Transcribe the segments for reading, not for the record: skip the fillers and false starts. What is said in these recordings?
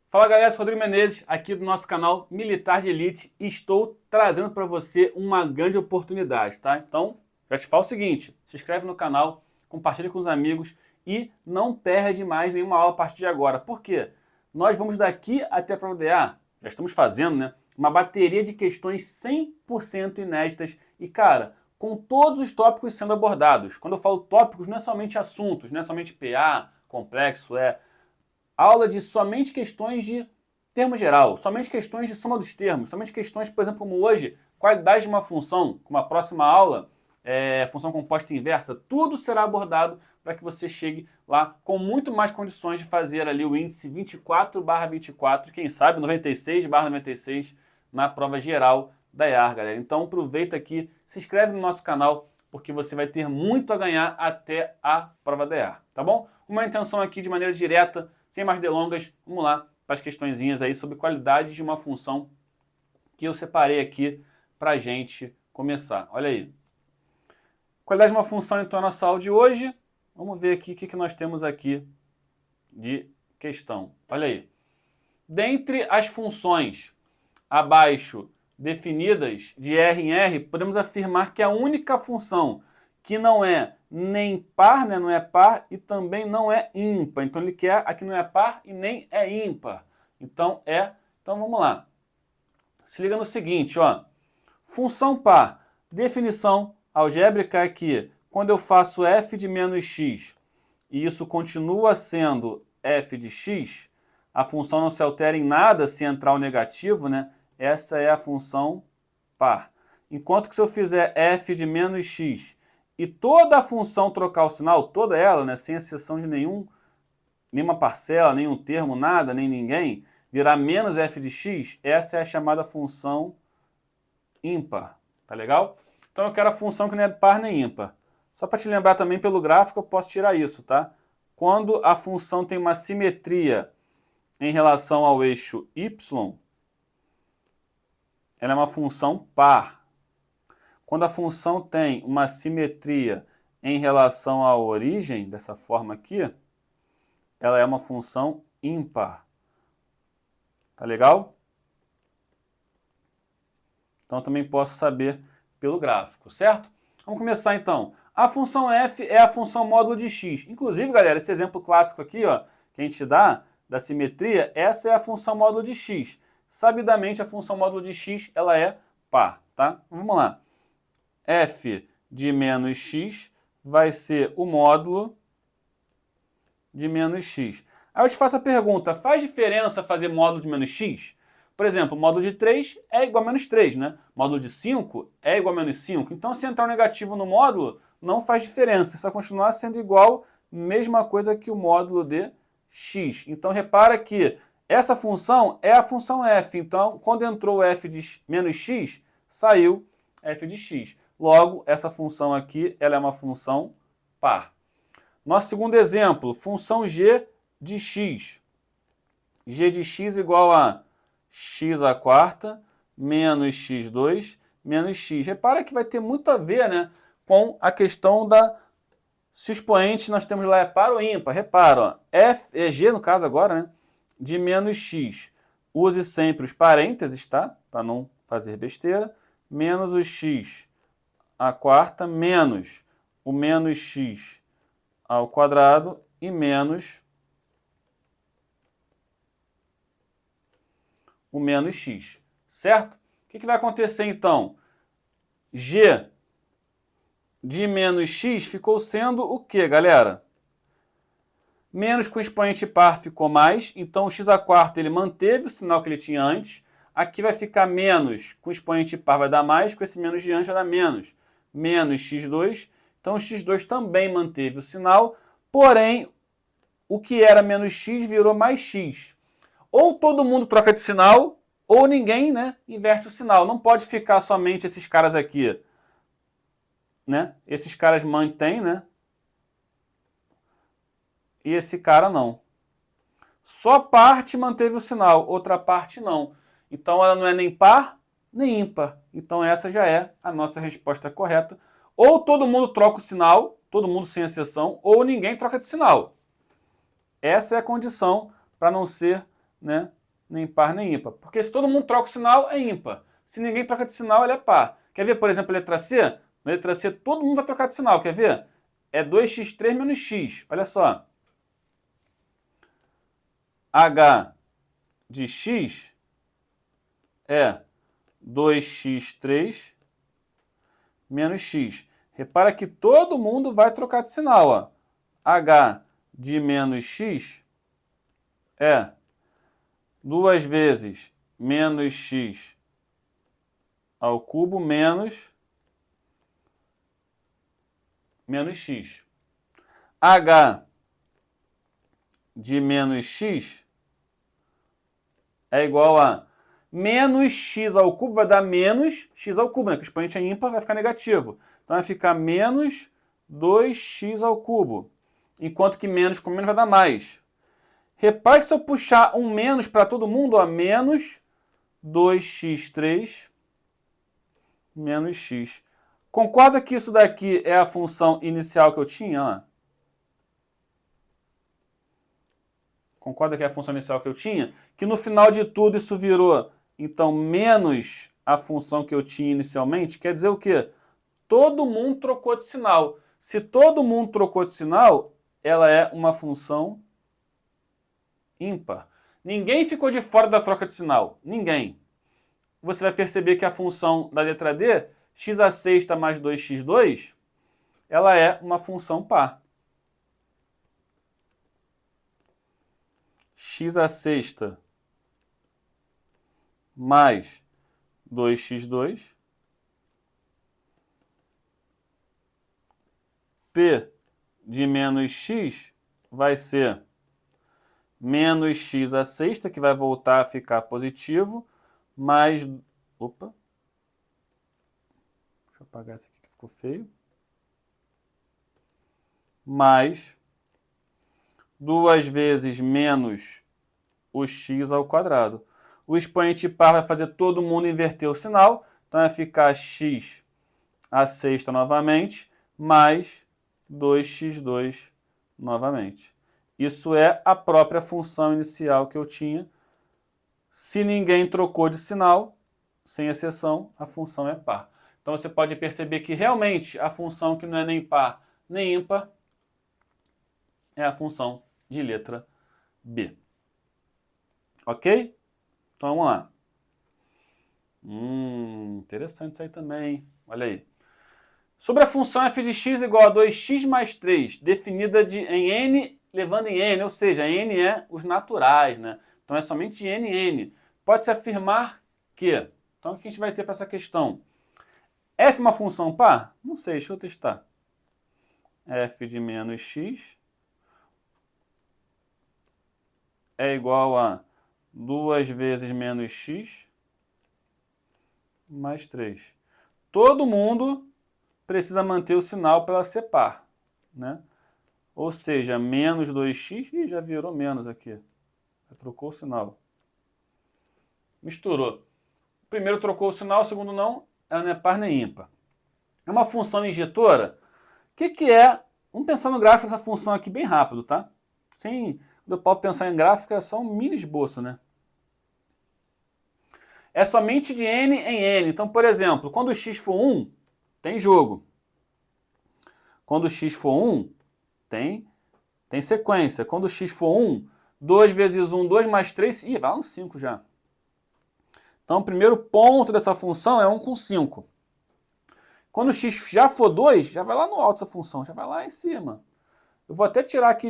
Fala galera, sou Rodrigo Menezes, aqui do nosso canal Militar de Elite e estou trazendo para você uma grande oportunidade, tá? Então, já te falo o seguinte, se inscreve no canal, compartilha com os amigos e não perde mais nenhuma aula a partir de agora. Por quê? Nós vamos daqui até a prova DA, já estamos fazendo, né? Uma bateria de questões 100% inéditas e, cara, com todos os tópicos sendo abordados. Quando eu falo tópicos, não é somente assuntos, não é somente PA, complexo, aula de somente questões de termo geral, somente questões de soma dos termos, somente questões, por exemplo, como hoje, qualidade de uma função, como a próxima aula, função composta inversa, tudo será abordado para que você chegue lá com muito mais condições de fazer ali o índice 24/24, quem sabe 96/96 na prova geral da EAR, galera. Então aproveita aqui, se inscreve no nosso canal, porque você vai ter muito a ganhar até a prova da EAR, tá bom? Uma intenção aqui de maneira direta, sem mais delongas, vamos lá para as questõezinhas aí sobre qualidade de uma função que eu separei aqui para a gente começar. Olha aí. Qualidade de uma função, então, na nossa aula de hoje. Vamos ver aqui o que nós temos aqui de questão. Olha aí. Dentre as funções abaixo definidas de R em R, podemos afirmar que a única função que não é nem par, né, não é par, e também não é ímpar. Então ele quer, aqui não é par e nem é ímpar. Então vamos lá. Se liga no seguinte, ó. Função par, definição algébrica é que quando eu faço f de menos x e isso continua sendo f de x, a função não se altera em nada se entrar o negativo, né? Essa é a função par. Enquanto que se eu fizer f de menos x e toda a função trocar o sinal, toda ela, né, sem exceção de nenhuma parcela, nenhum termo, nada, nem ninguém, virar menos f de x, essa é a chamada função ímpar. Tá legal? Então eu quero a função que não é par nem ímpar. Só para te lembrar também pelo gráfico, eu posso tirar isso, tá? Quando a função tem uma simetria em relação ao eixo y, ela é uma função par. Quando a função tem uma simetria em relação à origem, dessa forma aqui, ela é uma função ímpar. Tá legal? Então também posso saber pelo gráfico, certo? Vamos começar então. A função f é a função módulo de x. Inclusive, galera, esse exemplo clássico aqui, ó, que a gente dá da simetria, essa é a função módulo de x. Sabidamente, a função módulo de x, ela é par, tá? Vamos lá. F de menos x vai ser o módulo de menos x. Aí eu te faço a pergunta, faz diferença fazer módulo de menos x? Por exemplo, módulo de 3 é igual a menos 3, né? Módulo de 5 é igual a menos 5. Então, se entrar um negativo no módulo, não faz diferença. Isso vai continuar sendo igual, mesma coisa que o módulo de x. Então, repara que essa função é a função f. Então, quando entrou f de menos x, saiu f de x. Logo, essa função aqui ela é uma função par. Nosso segundo exemplo, função g de x. G de x igual a x à quarta menos x2 menos x. Repara que vai ter muito a ver, né, com a questão da se o expoente nós temos lá é par ou ímpar. Repara, ó, f é g no caso agora, né, de menos x. Use sempre os parênteses, tá? Para não fazer besteira. Menos o x à quarta menos o menos x ao quadrado e menos o menos x, certo? O que vai acontecer então? G de menos x ficou sendo o que, galera? Menos com expoente par ficou mais, então o x à quarta ele manteve o sinal que ele tinha antes. Aqui vai ficar menos, com expoente par vai dar mais, com esse menos de antes vai dar menos. Menos x2, então o x2 também manteve o sinal, porém o que era menos x virou mais x. Ou todo mundo troca de sinal, ou ninguém, né, inverte o sinal. Não pode ficar somente esses caras aqui, né? Esses caras mantêm, né? E esse cara não. Só parte manteve o sinal, outra parte não. Então ela não é nem par, nem ímpar. Então essa já é a nossa resposta correta. Ou todo mundo troca o sinal, todo mundo sem exceção, ou ninguém troca de sinal. Essa é a condição para não ser, né, nem par, nem ímpar. Porque se todo mundo troca o sinal, é ímpar. Se ninguém troca de sinal, ele é par. Quer ver, por exemplo, a letra C? Na letra C, todo mundo vai trocar de sinal. Quer ver? É 2x3 menos x. Olha só. H de x é 2x3 menos x. Repara que todo mundo vai trocar de sinal. Ó. H de menos x é 2 vezes menos x ao cubo menos x. H de menos x é igual a menos x ao cubo, vai dar menos x ao cubo, né? Porque o expoente é ímpar, vai ficar negativo. Então vai ficar menos 2x ao cubo. Enquanto que menos com menos vai dar mais. Repare que se eu puxar um menos para todo mundo, ó, menos 2x3 menos x. Concorda que isso daqui é a função inicial que eu tinha? Ó. Concorda que é a função inicial que eu tinha? Que no final de tudo isso virou, então, menos a função que eu tinha inicialmente. Quer dizer o quê? Todo mundo trocou de sinal. Se todo mundo trocou de sinal, ela é uma função ímpar. Ninguém ficou de fora da troca de sinal. Ninguém. Você vai perceber que a função da letra D, x à sexta mais 2x2, ela é uma função par. X à sexta mais 2x2, P de menos x vai ser menos x à sexta, que vai voltar a ficar positivo, mais... Opa! Deixa eu apagar esse aqui que ficou feio. Mais 2 vezes menos o x ao quadrado. O expoente par vai fazer todo mundo inverter o sinal, então vai ficar x à sexta novamente, mais 2x2 novamente. Isso é a própria função inicial que eu tinha. Se ninguém trocou de sinal, sem exceção, a função é par. Então você pode perceber que realmente a função que não é nem par nem ímpar é a função de letra B. Ok? Então vamos lá. Interessante isso aí também, hein? Olha aí. Sobre a função f de x igual a 2x mais 3, definida em n, levando em n, ou seja, n é os naturais, né? Então é somente de n em n. Pode-se afirmar que... Então o que a gente vai ter para essa questão? F é uma função par? Não sei, deixa eu testar. F de menos x é igual a 2 vezes menos x mais 3. Todo mundo precisa manter o sinal para ela ser par, né? Ou seja, menos 2x, e já virou menos aqui. Já trocou o sinal. Misturou. O primeiro trocou o sinal, o segundo não, ela não é par nem ímpar. É uma função injetora. O que é? Vamos pensar no gráfico dessa função aqui bem rápido, tá? Quando eu posso pensar em gráfico, é só um mini esboço, né? É somente de n em n. Então, por exemplo, quando o x for 1, tem jogo. Quando o x for 1, tem sequência. Quando o x for 1, 2 vezes 1, 2 mais 3... Ih, vai lá no 5 já. Então, o primeiro ponto dessa função é 1 com 5. Quando o x já for 2, já vai lá no alto essa função, já vai lá em cima. Eu vou até tirar aqui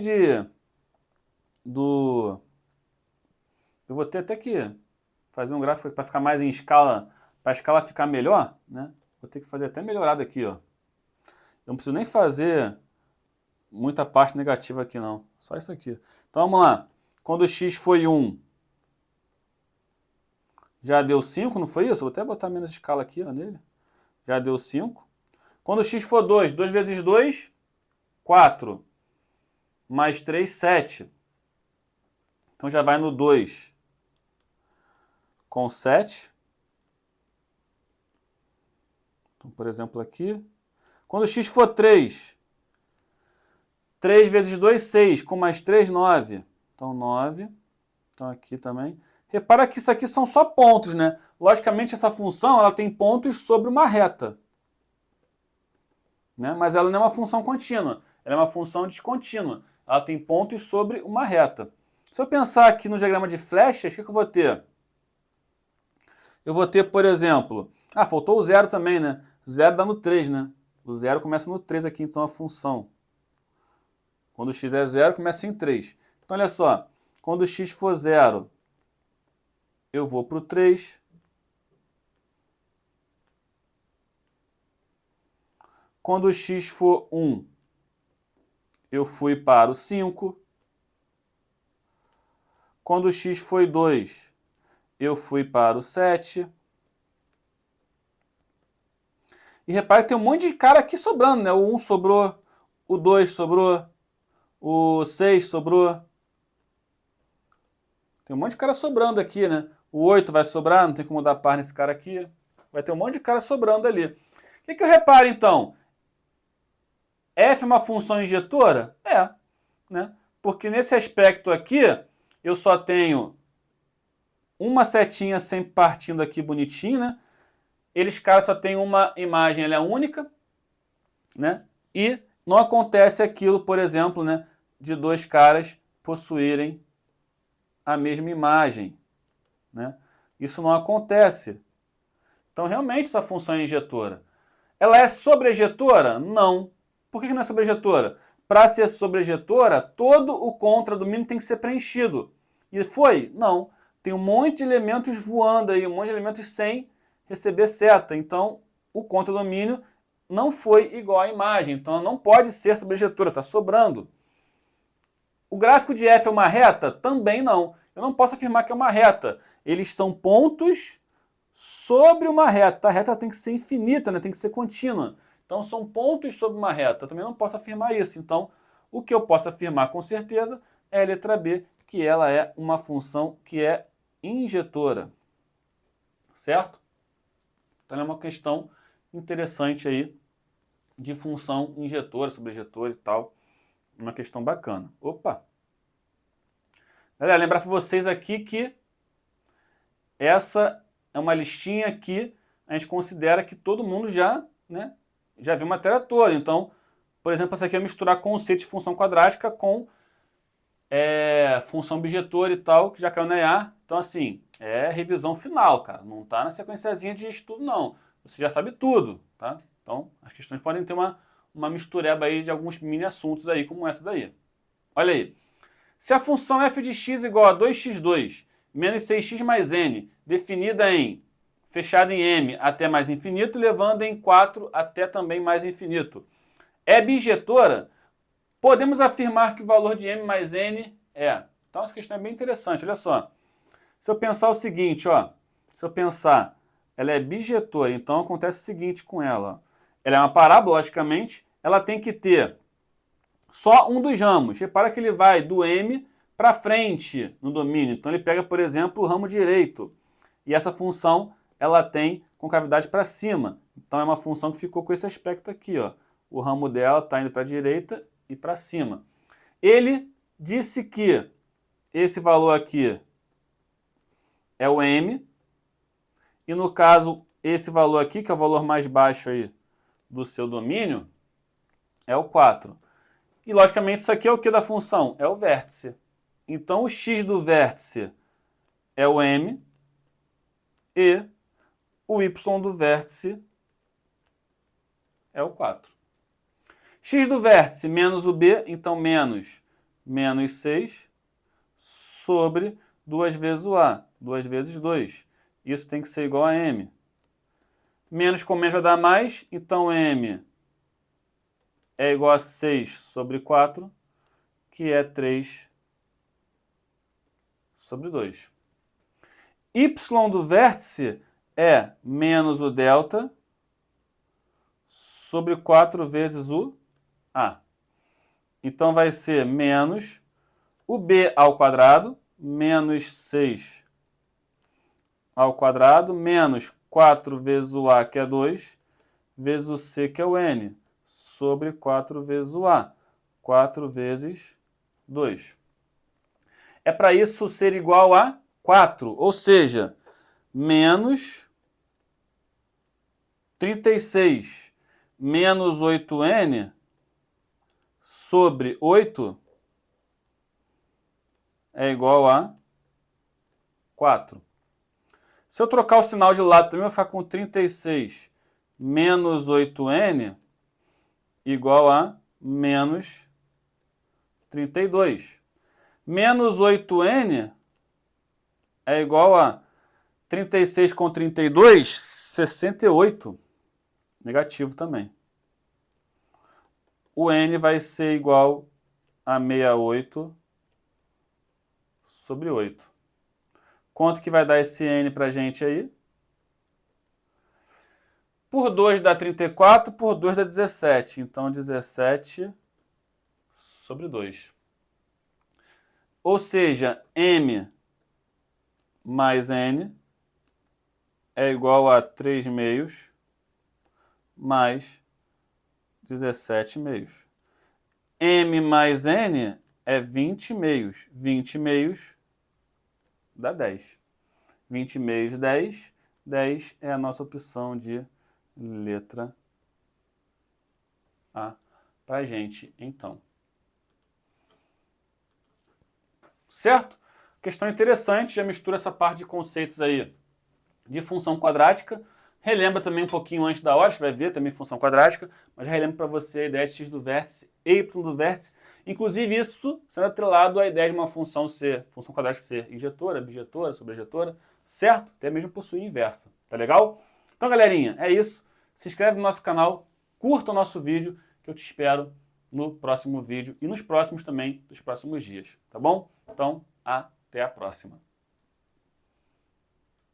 Eu vou ter até que fazer um gráfico para ficar mais em escala, para a escala ficar melhor, né? Vou ter que fazer até melhorado aqui, ó. Eu não preciso nem fazer muita parte negativa aqui, não. Só isso aqui. Então, vamos lá. Quando o x foi 1, já deu 5, não foi isso? Vou até botar menos escala aqui, ó, nele. Já deu 5. Quando o x for 2, 2 vezes 2, 4. Mais 3, 7. Então já vai no 2 com 7. Então, por exemplo, aqui. Quando o x for 3, 3 vezes 2, 6. Com mais 3, 9. Então, 9. Então, aqui também. Repara que isso aqui são só pontos, né? Logicamente, essa função ela tem pontos sobre uma reta. Né? Mas ela não é uma função contínua, ela é uma função descontínua. Ela tem pontos sobre uma reta. Se eu pensar aqui no diagrama de flechas, o que eu vou ter? Eu vou ter, por exemplo... faltou o zero também, né? O zero dá no 3, né? O zero começa no 3 aqui, então, a função. Quando x é zero, começa em 3. Então, olha só. Quando x for zero, eu vou para o 3. Quando x for 1, eu fui para o 5. Quando x foi 2, eu fui para o 7. E repare que tem um monte de cara aqui sobrando, né? O 1 sobrou, o 2 sobrou, o 6 sobrou. Tem um monte de cara sobrando aqui, né? O 8 vai sobrar, não tem como dar par nesse cara aqui. Vai ter um monte de cara sobrando ali. O que eu reparo, então? F é uma função injetora? É, né? Porque nesse aspecto aqui, eu só tenho uma setinha sempre partindo aqui bonitinho, né? Eles, cara, só tem uma imagem, ela é única, né? E não acontece aquilo, por exemplo, né, de dois caras possuírem a mesma imagem, né? Isso não acontece. Então, realmente, essa função é injetora. Ela é sobrejetora? Não. Por que não é sobrejetora? Para ser sobrejetora, todo o contradomínio tem que ser preenchido. E foi? Não. Tem um monte de elementos voando aí, um monte de elementos sem receber seta. Então, o contradomínio não foi igual à imagem. Então, ela não pode ser sobrejetora, está sobrando. O gráfico de F é uma reta? Também não. Eu não posso afirmar que é uma reta. Eles são pontos sobre uma reta. A reta tem que ser infinita, né? Tem que ser contínua. Então, são pontos sobre uma reta. Eu também não posso afirmar isso. Então, o que eu posso afirmar com certeza é a letra B, que ela é uma função que é injetora. Certo? Então, é uma questão interessante aí de função injetora, sobrejetora e tal. Uma questão bacana. Opa! Galera, lembrar para vocês aqui que essa é uma listinha que a gente considera que todo mundo já, né, já viu matéria toda. Então, por exemplo, essa aqui é misturar conceito de função quadrática com função bijetora e tal, que já caiu na EA. Então, assim, é revisão final, cara. Não tá na sequenciazinha de estudo, não. Você já sabe tudo, tá? Então, as questões podem ter uma mistureba aí de alguns mini assuntos aí, como essa daí. Olha aí. Se a função f de x igual a 2x2 menos 6x mais n, definida em, fechada em m até mais infinito, levando em 4 até também mais infinito, é bijetora, podemos afirmar que o valor de m mais n é. Então essa questão é bem interessante, olha só. Se eu pensar o seguinte, ó, se eu pensar, ela é bijetora, então acontece o seguinte com ela. Ó. Ela é uma parábola, logicamente, ela tem que ter só um dos ramos. Repara que ele vai do m para frente no domínio. Então ele pega, por exemplo, o ramo direito. E essa função ela tem concavidade para cima. Então é uma função que ficou com esse aspecto aqui. Ó. O ramo dela está indo para a direita e para cima. Ele disse que esse valor aqui é o m. E no caso, esse valor aqui, que é o valor mais baixo aí do seu domínio, é o 4. E, logicamente, isso aqui é o que da função? É o vértice. Então, o x do vértice é o m e o y do vértice é o 4. X do vértice menos o b, então menos 6 sobre 2 vezes o a, 2 vezes 2. Isso tem que ser igual a m. Menos com menos vai dar mais, então m é igual a 6 sobre 4, que é 3 sobre 2. Y do vértice é menos o delta sobre 4 vezes o a. Então vai ser menos o b ao quadrado, menos 6 ao quadrado, menos 4 vezes o a, que é 2, vezes o c, que é o n, sobre 4 vezes o a. 4 vezes 2. É para isso ser igual a 4, ou seja, menos 36 menos 8n sobre 8 é igual a 4. Se eu trocar o sinal de lado também, eu vou ficar com 36 menos 8n igual a menos 32. Menos 8n é igual a 36 com 32, 68. Negativo também. O n vai ser igual a 68 sobre 8. Quanto que vai dar esse n para a gente aí? Por 2 dá 34, por 2 dá 17. Então, 17 sobre 2. Ou seja, m mais n é igual a 3 meios mais 17 meios. M mais n é 20 meios. 20 meios dá 10. 20 meios, 10. 10 é a nossa opção de letra A para a gente, então. Certo? Questão interessante, já mistura essa parte de conceitos aí de função quadrática. Relembra também um pouquinho antes da hora, você vai ver também função quadrática, mas já relembra para você a ideia de x do vértice e y do vértice. Inclusive isso sendo atrelado à ideia de uma função quadrática ser injetora, bijetora, sobrejetora, certo? Até mesmo possuir inversa, tá legal? Então, galerinha, é isso. Se inscreve no nosso canal, curta o nosso vídeo, que eu te espero no próximo vídeo e nos próximos também, dos próximos dias, tá bom? Então, até a próxima.